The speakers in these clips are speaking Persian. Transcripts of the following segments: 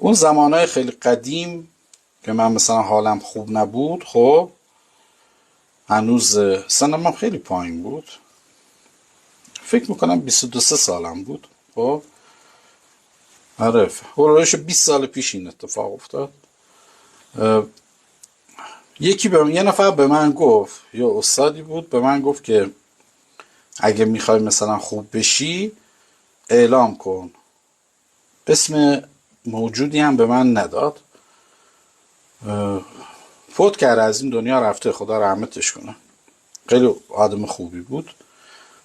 اون زمانهای خیلی قدیم که من مثلا حالم خوب نبود، خب هنوز سنم هم خیلی پایین بود، فکر میکنم 22 سالم بود. خب آره، هولوش 20 سال پیش این اتفاق افتاد. یه نفر به من گفت، یه استادی بود به من گفت که اگه میخوای مثلا خوب بشی اعلام کن. اسم موجودی هم به من نداد، فوت کرده، از این دنیا رفته، خدا رحمتش کنه. خیلی آدم خوبی بود.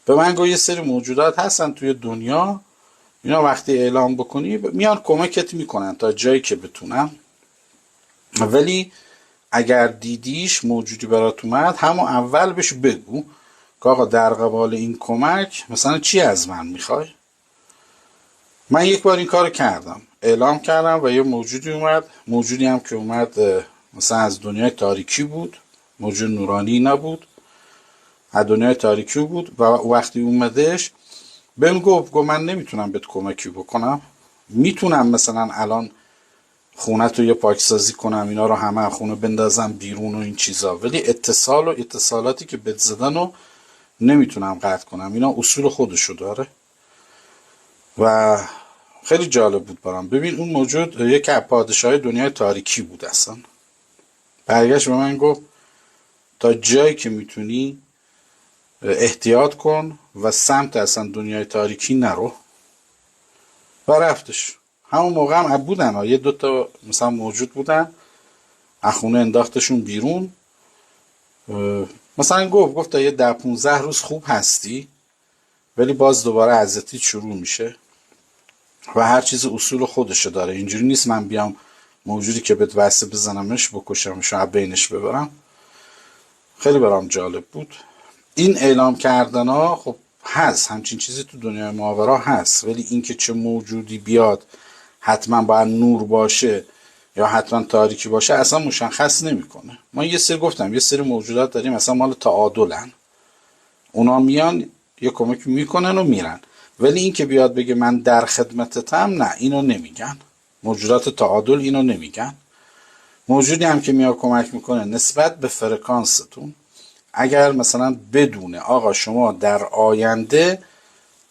به من گفت یه سری موجودات هستن توی دنیا، اینا وقتی اعلام بکنی میان کمکت میکنن تا جایی که بتونن، ولی اگر دیدیش موجودی برات اومد همون اول بهش بگو که آقا در قبال این کمک مثلا چی از من میخوای. من یک بار این کار کردم، اعلام کردم و یه موجودی اومد. موجودی هم که اومد مثلا از دنیای تاریکی بود، موجود نورانی نبود، از دنیای تاریکی بود. و وقتی اومدش بهم گفت من نمیتونم بهت کمکی بکنم، میتونم مثلا الان خونه تو یه پاکسازی کنم، اینا رو همه خونه بندازم بیرون و این چیزا، ولی اتصال و اتصالاتی که بهت زدن رو نمیتونم قطع کنم، اینا اصول خودشو داره. و خیلی جالب بود برام. ببین اون موجود یکی از پادشاهای دنیای تاریکی بود اصلا. برگشت به من گفت تا جایی که میتونی احتیاط کن و سمت اصلا دنیای تاریکی نرو. و رفتش. همون موقع هم بودن یه دوتا مثلا موجود بودن، اخونه انداختشون بیرون. مثلا گفت تا یه 10-15 روز خوب هستی، ولی باز دوباره عزتی شروع میشه و هر چیز اصول خودشه داره. اینجوری نیست من بیام موجودی که بهت واسه بزنمش بکشمش و بینش ببرم. خیلی برام جالب بود. این اعلام کردن ها خب هست، همچین چیزی تو دنیای ماورا هست، ولی اینکه چه موجودی بیاد حتما باید نور باشه یا حتما تاریکی باشه اصلا مشخص نمیکنه. ما یه سری گفتم یه سری موجودات داریم مثلا مال تعادلن، اونا میان یه کمک میکنن و میرن، ولی این که بیاد بگه من در خدمتتم، نه، اینو نمیگن. موجودات تعادل اینو نمیگن. موجودی هم که میاد کمک میکنه نسبت به فرکانستون، اگر مثلا بدونه آقا شما در آینده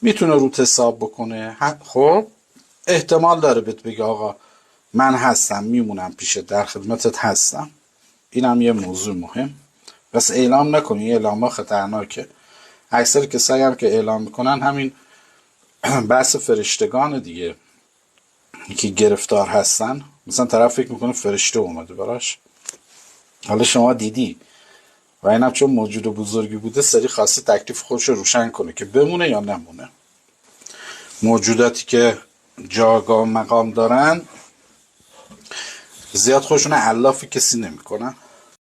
میتونه روت حساب بکنه، خب احتمال داره بهت بگه آقا من هستم، میمونم پیشت، در خدمتت هستم. اینم یه موضوع مهم. بس اعلام نکنی، اعلام ها خطرناکه. اکثر کسایی هم که اعلام میکنن همین بحث فرشتگان دیگه که گرفتار هستن. مثلا طرف فکر میکنه فرشته اومده براش، حالا شما دیدی و اینم چون موجود بزرگی بوده سری خواسته تکلیف خودش رو روشن کنه که بمونه یا نمونه. موجوداتی که جاگاه و مقام دارن زیاد خودشون علاف کسی نمیکنن.